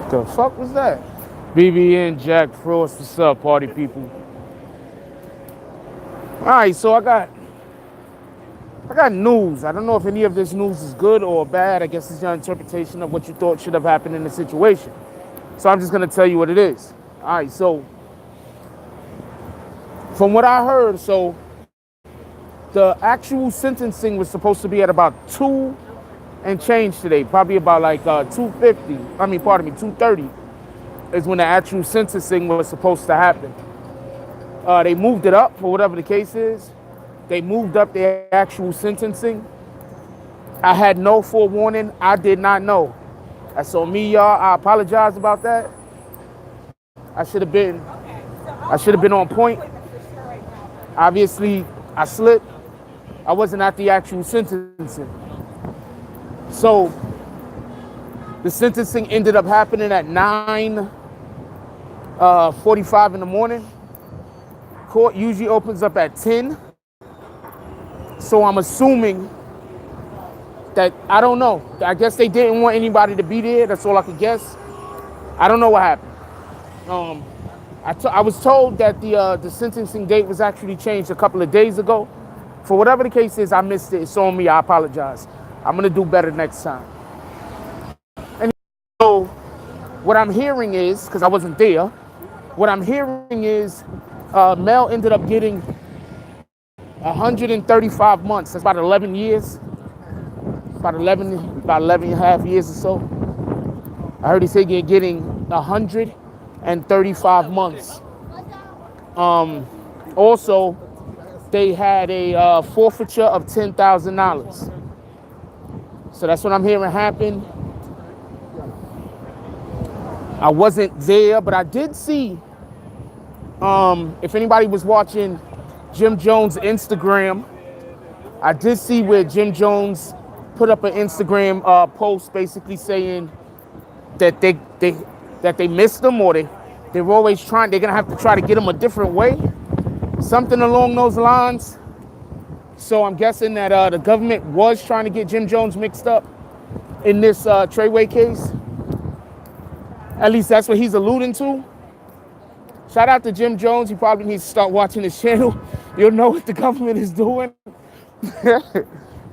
The fuck was that? BBN Jack Frost, what's up, party people? All right, so I got news. I don't know if any of this news is good or bad. I guess it's your interpretation of what you thought should have happened in the situation. So I'm just gonna tell you what it is. All right, so from what I heard, so the actual sentencing was supposed to be at about 2 and change today, probably about like 2:50. I mean, pardon me, 2:30 is when the actual sentencing was supposed to happen. They moved it up for whatever the case is. They moved up the actual sentencing. I had no forewarning. I did not know. That's on me, y'all. I apologize about that. I should have been on point. Obviously, I slipped. I wasn't at the actual sentencing. So the sentencing ended up happening at 9:45 in the morning. Court usually opens up at 10. So I'm assuming that, I don't know. I guess they didn't want anybody to be there. That's all I could guess. I don't know what happened. I was told that the sentencing date was actually changed a couple of days ago. For whatever the case is, I missed it. It's on me. I apologize. I'm going to do better next time. And so what I'm hearing is, because I wasn't there, what I'm hearing is Mel ended up getting 135 months. That's about 11 years. About 11 and a half years or so. I heard he said getting 135 months. Also, they had a forfeiture of $10,000. So that's what I'm hearing happen. I wasn't there, but I did see, if anybody was watching Jim Jones' Instagram, I did see where Jim Jones put up an Instagram post basically saying that they missed him, or they're always trying, they're gonna have to try to get him a different way. Something along those lines. So I'm guessing that the government was trying to get Jim Jones mixed up in this Treyway case. At least that's what he's alluding to. Shout out to Jim Jones. He probably needs to start watching his channel. You'll know what the government is doing.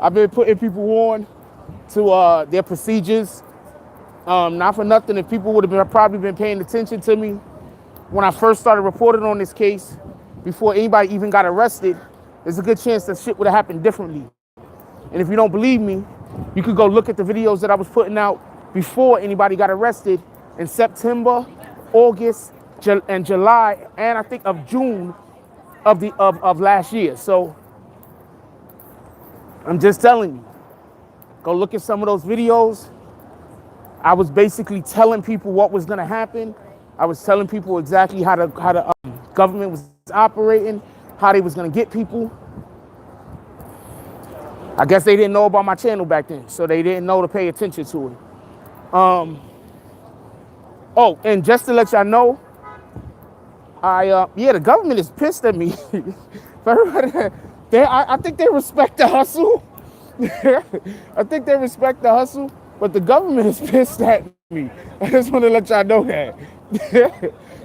I've been putting people on to their procedures. Not for nothing, if people would have probably been paying attention to me when I first started reporting on this case, before anybody even got arrested, there's a good chance that shit would have happened differently. And if you don't believe me, you could go look at the videos that I was putting out before anybody got arrested in September, August, and July, and I think of June of last year. So I'm just telling you, go look at some of those videos. I was basically telling people what was gonna happen. I was telling people exactly how the government was operating, how they was gonna get people. I guess they didn't know about my channel back then, so they didn't know to pay attention to it. Oh, and just to let y'all know, the government is pissed at me. I think they respect the hustle. I think they respect the hustle, but the government is pissed at me. I just want to let y'all know that.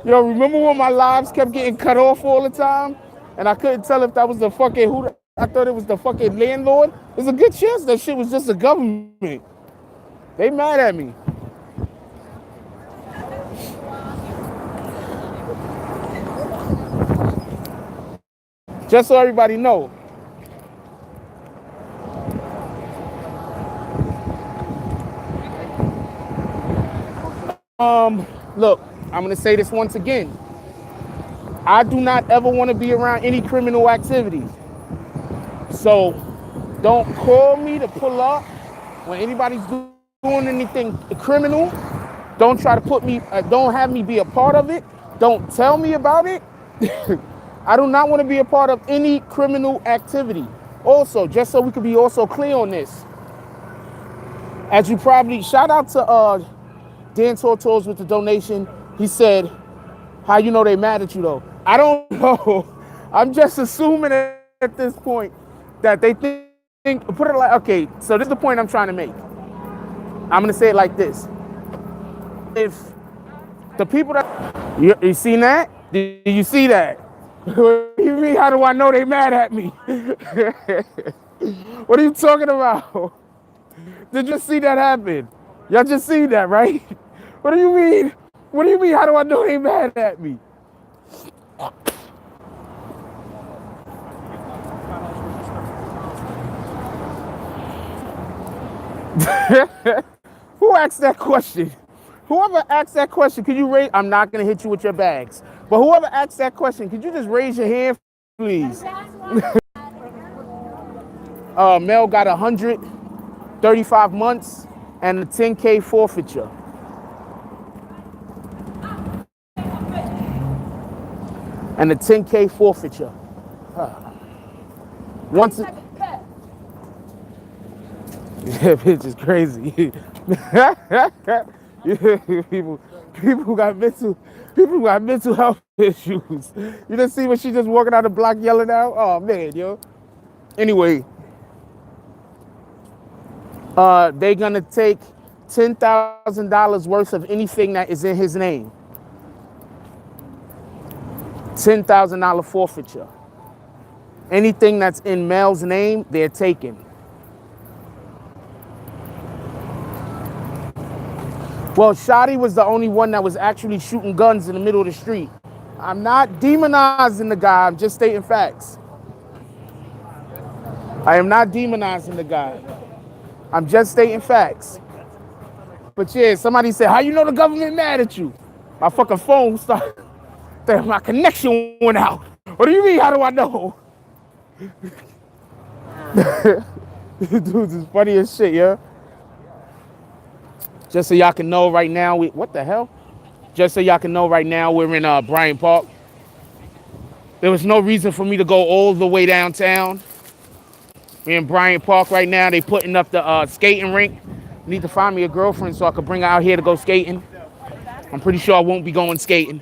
Yo, remember when my lives kept getting cut off all the time? And I couldn't tell if that was the fucking I thought it was the fucking landlord. There's a good chance that shit was just the government. They mad at me. Just so everybody know. Look, I'm gonna say this once again. I do not ever want to be around any criminal activity. So don't call me to pull up when anybody's doing anything criminal. Don't try to put me, don't have me be a part of it. Don't tell me about it. I do not want to be a part of any criminal activity. Also, just so we can be also clear on this, as you probably, shout out to Dan Tortos with the donation. He said, how you know they mad at you though? I don't know. I'm just assuming at this point that they think put it like, okay, so this is the point I'm trying to make. I'm gonna say it like this. If the people that, you seen that? Did you see that? What do you mean, how do I know they mad at me? What are you talking about? Did you see that happen? Y'all just see that, right? What do you mean? What do you mean, how do I know they mad at me? Who asked that question? Whoever asked that question, could you raise? I'm not gonna hit you with your bags, but whoever asked that question, could you just raise your hand, please? Mel got 135 months and a 10K forfeiture. And a 10K forfeiture. Once it, yeah, bitch is crazy. people got mental health issues. You just see when she just walking out the block yelling out? Oh man, yo. Anyway, they're gonna take $10,000 worth of anything that is in his name. $10,000 forfeiture. Anything that's in Mel's name, they're taking. Well, Shotty was the only one that was actually shooting guns in the middle of the street. I'm not demonizing the guy, I'm just stating facts. I am not demonizing the guy. I'm just stating facts. But yeah, somebody said, how you know the government mad at you? My fucking phone started, my connection went out. What do you mean, how do I know? Dudes is funny as shit, yeah? Just so y'all can know right now, what the hell? Just so y'all can know right now, we're in Bryant Park. There was no reason for me to go all the way downtown. We're in Bryant Park right now. They putting up the skating rink. Need to find me a girlfriend so I could bring her out here to go skating. I'm pretty sure I won't be going skating.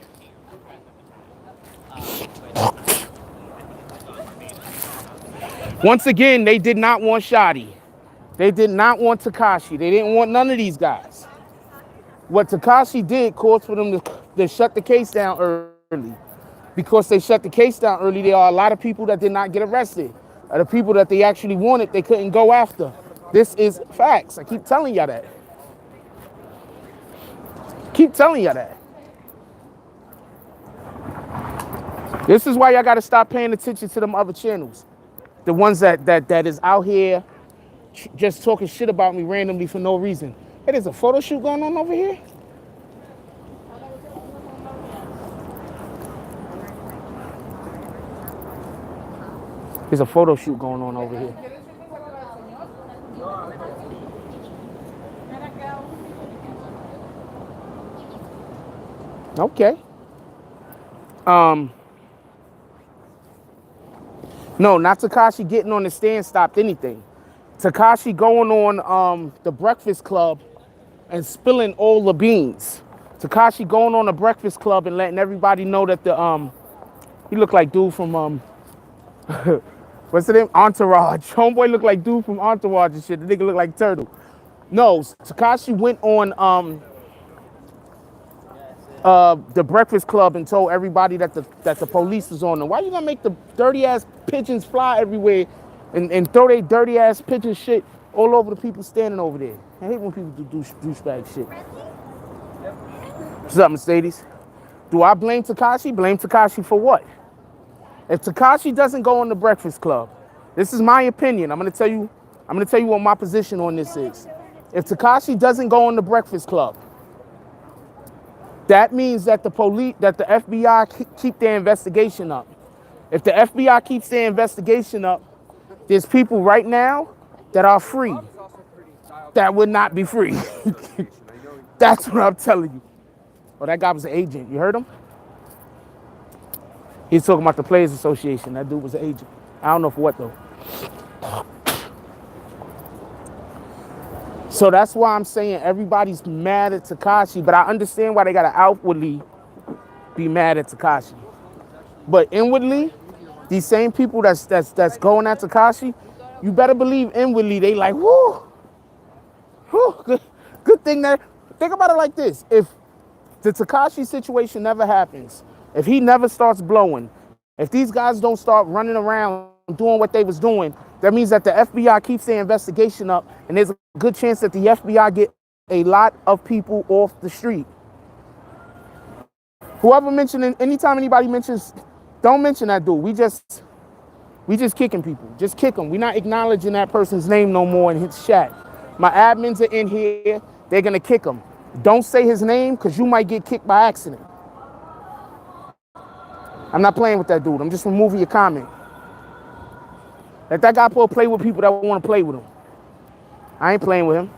Once again, they did not want Shotty. They did not want Tekashi. They didn't want none of these guys. What Tekashi did caused for them to shut the case down early. Because they shut the case down early, there are a lot of people that did not get arrested. The people that they actually wanted, they couldn't go after. This is facts. I keep telling y'all that. Keep telling y'all that. This is why y'all got to stop paying attention to them other channels. The ones that is out here just talking shit about me randomly for no reason. Hey, there's a photo shoot going on over here? There's a photo shoot going on over here. Okay. No, not Tekashi getting on the stand stopped anything. Tekashi going on the Breakfast Club and spilling all the beans. Tekashi going on the Breakfast Club and letting everybody know that he looked like dude from what's the name? Entourage. Homeboy looked like dude from Entourage and shit. The nigga looked like Turtle. No, Tekashi went on the Breakfast Club and told everybody that the police was on them. Why you gonna make the dirty ass pigeons fly everywhere and throw their dirty ass pigeon shit all over the people standing over there? I hate when people do douchebag shit. What's up, Mercedes? Do I blame Tekashi? Blame Tekashi for what? If Tekashi doesn't go on the Breakfast Club, this is my opinion. I'm gonna tell you what my position on this is. If Tekashi doesn't go on the Breakfast Club, that means that the FBI keep their investigation up. If the FBI keeps their investigation up, there's people right now that are free that would not be free. That's what I'm telling you. Oh, that guy was an agent. You heard him? He's talking about the Players Association. That dude was an agent. I don't know for what, though. So that's why I'm saying everybody's mad at Tekashi, but I understand why they got to outwardly be mad at Tekashi. But inwardly, these same people that's going at Tekashi, you better believe inwardly they like, whoo, whoo, good thing that, think about it like this. If the Tekashi situation never happens, if he never starts blowing, if these guys don't start running around doing what they was doing, that means that the FBI keeps their investigation up, and there's a good chance that the FBI get a lot of people off the street. Whoever mentioning, anytime anybody mentions, don't mention that dude. We just kicking people. Just kick them. We're not acknowledging that person's name no more in his chat. My admins are in here. They're gonna kick him. Don't say his name because you might get kicked by accident. I'm not playing with that dude. I'm just removing your comment. Let that guy play with people that want to play with him. I ain't playing with him.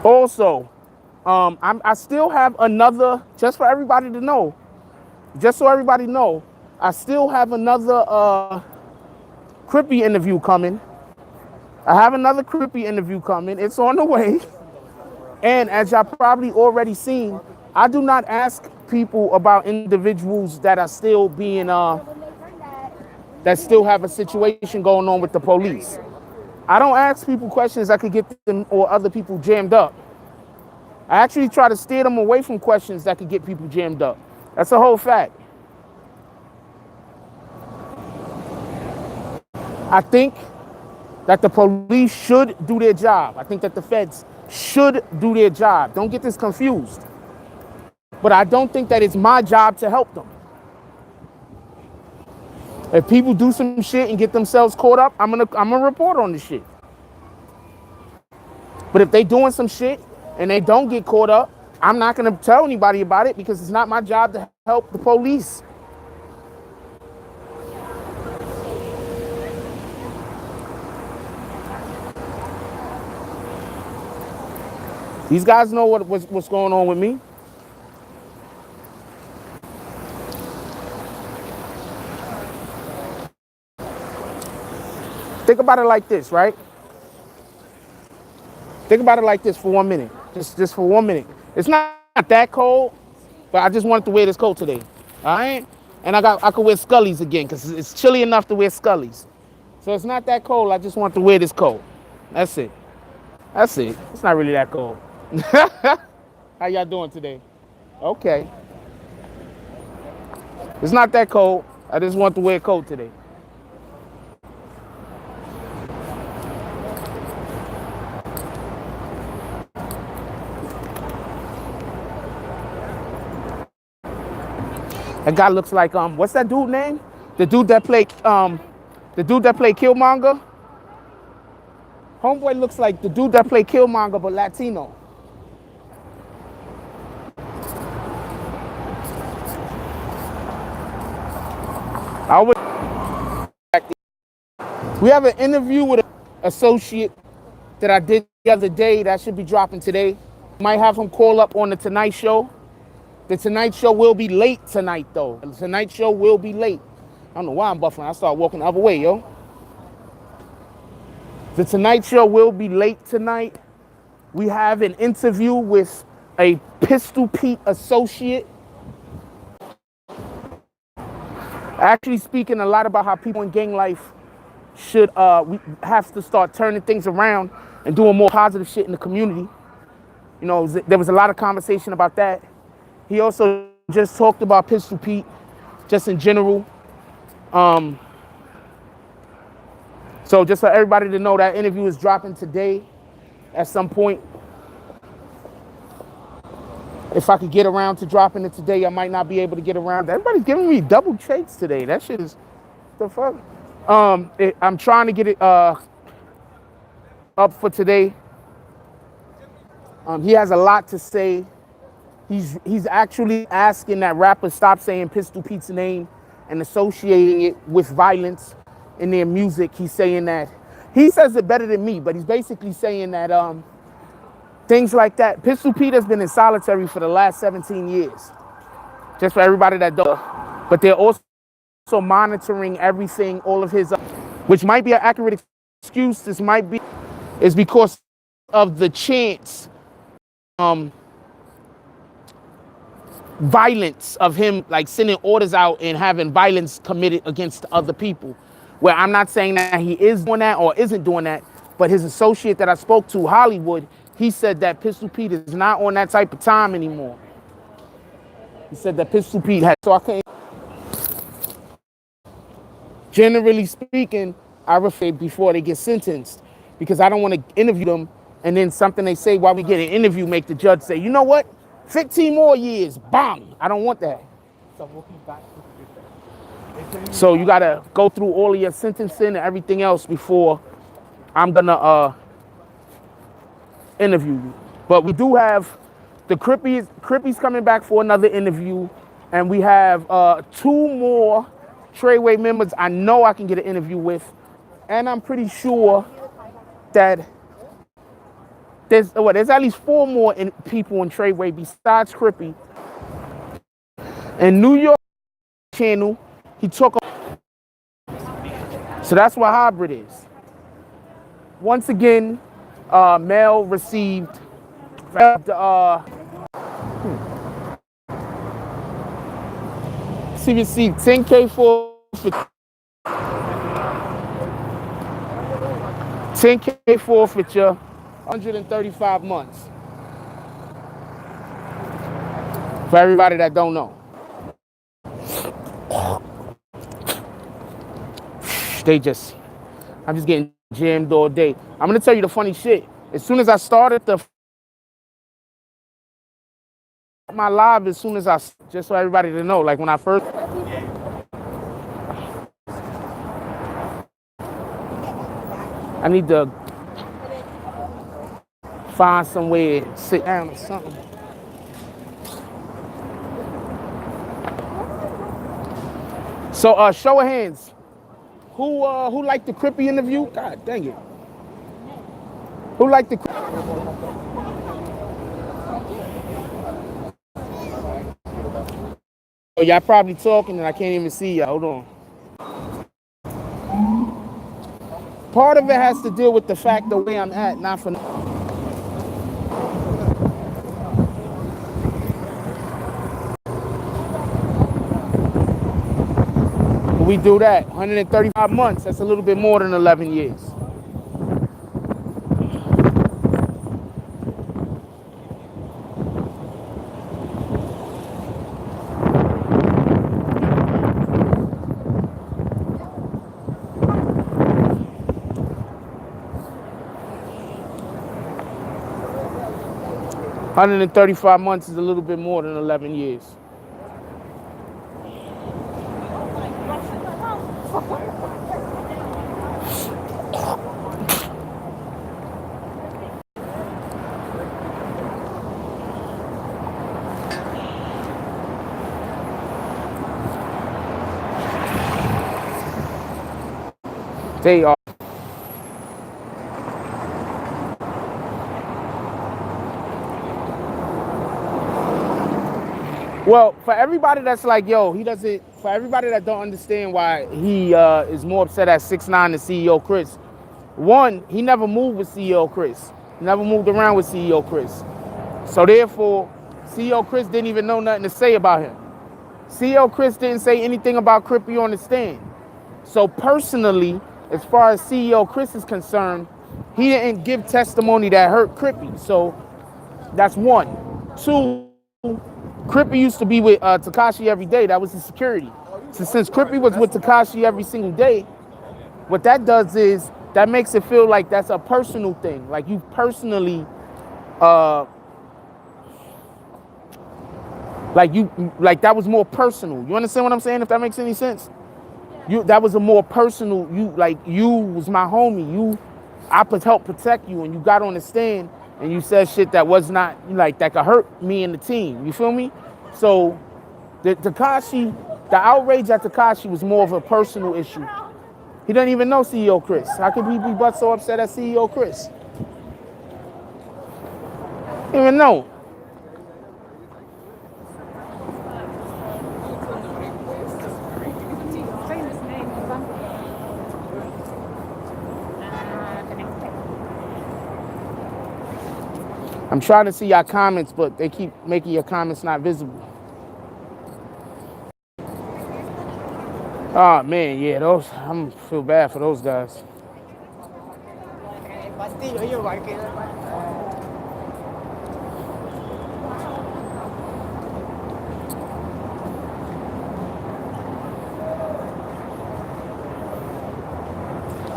Also, I still have another, just for everybody to know, just so everybody know, I still have another Crippy interview coming. I have another Crippy interview coming. It's on the way. And as y'all probably already seen, I do not ask people about individuals that are still being, that still have a situation going on with the police. I don't ask people questions that could get them or other people jammed up. I actually try to steer them away from questions that could get people jammed up. That's a whole fact. I think that the police should do their job. I think that the feds should do their job. Don't get this confused. But I don't think that it's my job to help them. If people do some shit and get themselves caught up, I'm gonna report on the shit. But if they doing some shit and they don't get caught up, I'm not gonna tell anybody about it because it's not my job to help the police. These guys know what's going on with me. Think about it like this, right? Think about it like this for 1 minute. Just for 1 minute. It's not that cold, but I just wanted to wear this coat today. All right? And I could wear Scully's again because it's chilly enough to wear Scully's. So it's not that cold. I just want to wear this coat. That's it. That's it. It's not really that cold. How y'all doing today? Okay. It's not that cold. I just want to wear a coat today. That guy looks like what's that dude name? The dude that played Killmonger. Homeboy looks like the dude that played Killmonger but Latino. We have an interview with an associate that I did the other day that should be dropping today. Might have him call up on the Tonight Show. The Tonight Show will be late tonight, though. The Tonight Show will be late. I don't know why I'm buffering. I start walking the other way, yo. The Tonight Show will be late tonight. We have an interview with a Pistol Pete associate. Actually speaking a lot about how people in gang life should, we have to start turning things around and doing more positive shit in the community. You know, there was a lot of conversation about that. He also just talked about Pistol Pete, just in general. So just for everybody to know, that interview is dropping today at some point. If I could get around to dropping it today, I might not be able to get around. Everybody's giving me double shakes today. That shit is, the fuck? I'm trying to get it up for today. He has a lot to say. He's actually asking that rappers stop saying Pistol Pete's name and associating it with violence in their music. He's saying that, he says it better than me, but he's basically saying that things like that. Pistol Pete has been in solitary for the last 17 years. Just for everybody that don't. But they're also monitoring everything, all of his, which might be an accurate excuse. This might be, is because of the chance violence of him like sending orders out and having violence committed against other people. Where I'm not saying that he is doing that or isn't doing that, but his associate that I spoke to, Hollywood, he said that Pistol Pete is not on that type of time anymore. He said that Pistol Pete had, so I can't, generally speaking, I refer before they get sentenced because I don't want to interview them and then something they say while we get an interview make the judge say, you know what, 15 more years, bang. I don't want that. So you gotta go through all of your sentencing and everything else before I'm gonna interview you. But we do have the Crippy's coming back for another interview, and we have 2 more Treyway members I know I can get an interview with, and I'm pretty sure that there's at least 4 more people in Treyway besides Crippy. In New York channel, he took. So that's what hybrid is. Once again, Mel received. She received 10K for 10K forfeiture, 135 months. For everybody that don't know. I'm just getting jammed all day. I'm gonna tell you the funny shit. As soon as I started my live, just so everybody to know, like when I first, I need to find somewhere to sit down or something. So show of hands. Who liked the Crippy interview? God dang it. Who liked the Oh, y'all probably talking and I can't even see y'all. Hold on. Part of it has to deal with the fact the way I'm at, not for. We do that. 135 months. That's a little bit more than 11 years. $135 months is a little bit more than 11 years. They are. Well, for everybody that's like, yo, he doesn't, for everybody that don't understand why he is more upset at 6ix9ine than CEO Chris, one, he never moved with CEO Chris. He never moved around with CEO Chris. So therefore, CEO Chris didn't even know nothing to say about him. CEO Chris didn't say anything about Crippy on the stand. So personally, as far as CEO Chris is concerned, he didn't give testimony that hurt Crippy. So that's one. Two, Crippy used to be with Takashi every day. That was his security. So since Crippy was with Takashi every single day, what that does is that makes it feel like that's a personal thing. Like you personally, like that was more personal. You understand what I'm saying? If that makes any sense. That was a more personal, you was my homie. I could help protect you, and you got on the stand and you said shit that was not like that could hurt me and the team. You feel me? So the outrage at Tekashi was more of a personal issue. He doesn't even know CEO Chris. How could he be but so upset at CEO Chris? He didn't even know. I'm trying to see your comments, but they keep making your comments not visible. Oh man, yeah, those I'm feel bad for those guys.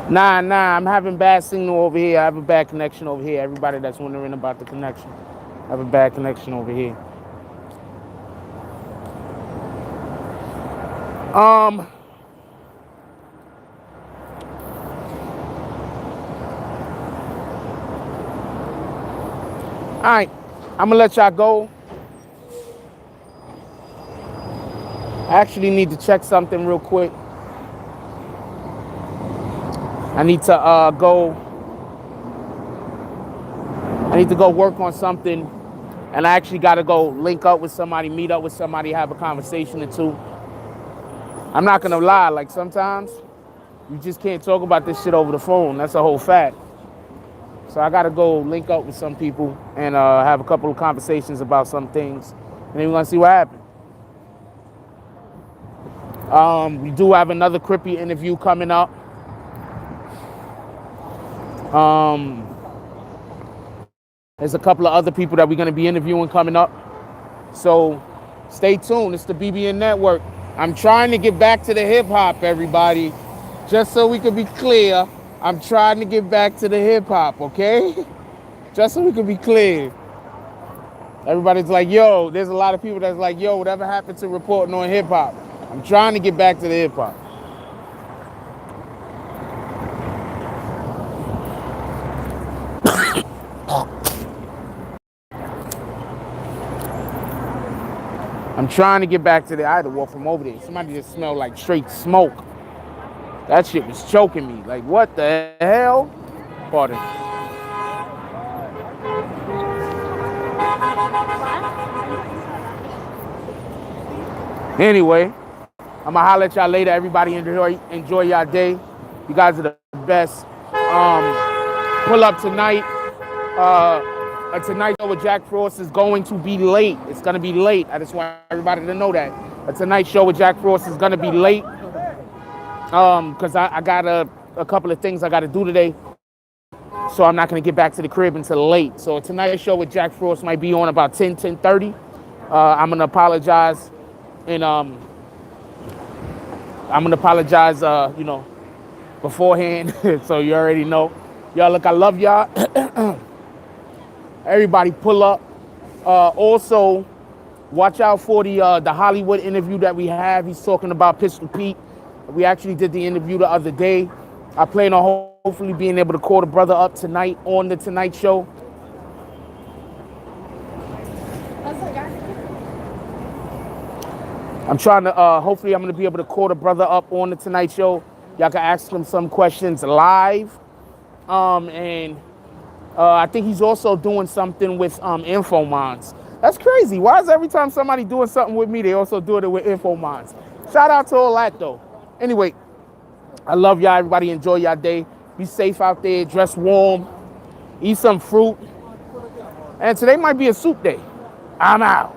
Nah, I'm having bad signal over here. I have a bad connection over here. Everybody that's wondering about the connection, I have a bad connection over here. All right, I'm gonna let y'all go. I actually need to check something real quick. I need to go work on something, and I actually got to go link up with somebody, meet up with somebody, have a conversation or two. I'm not gonna lie, like sometimes you just can't talk about this shit over the phone. That's a whole fact. So I got to go link up with some people and have a couple of conversations about some things, and then we're gonna see what happens. We do have another Crippy interview coming up. There's a couple of other people that we're going to be interviewing coming up. So stay tuned. It's the BBN Network. I'm trying to get back to the hip hop, everybody. Just so we can be clear, I'm trying to get back to the hip hop, okay? Just so we can be clear. Everybody's like, yo, there's a lot of people that's like, yo, whatever happened to reporting on hip hop? I'm trying to get back to the hip hop. I'm trying to get back to the. I had to walk from over there. Somebody just smelled like straight smoke. That shit was choking me. Like, what the hell? Pardon. Anyway, I'm gonna holler at y'all later. Everybody enjoy y'all day. You guys are the best. Pull up tonight. A Tonight Show with Jack Frost is going to be late. It's gonna be late. I just want everybody to know that. A Tonight Show with Jack Frost is gonna be late. Because I got a couple of things I gotta do today. So I'm not gonna get back to the crib until late. So a Tonight Show with Jack Frost might be on about 10:30. I'm gonna apologize and I'm gonna apologize beforehand. So you already know. Y'all, look, I love y'all. Everybody pull up. Also, watch out for the Hollywood interview that we have. He's talking about Pistol Pete. We actually did the interview the other day. I plan on hopefully being able to call the brother up tonight on the Tonight Show. I'm trying to, hopefully I'm going to be able to call the brother up on the Tonight Show. Y'all can ask him some questions live. I think he's also doing something with Infomons. That's crazy. Why is every time somebody doing something with me, they also doing it with Infomons? Shout out to all that, though. Anyway, I love y'all. Everybody enjoy y'all day. Be safe out there. Dress warm. Eat some fruit. And today might be a soup day. I'm out.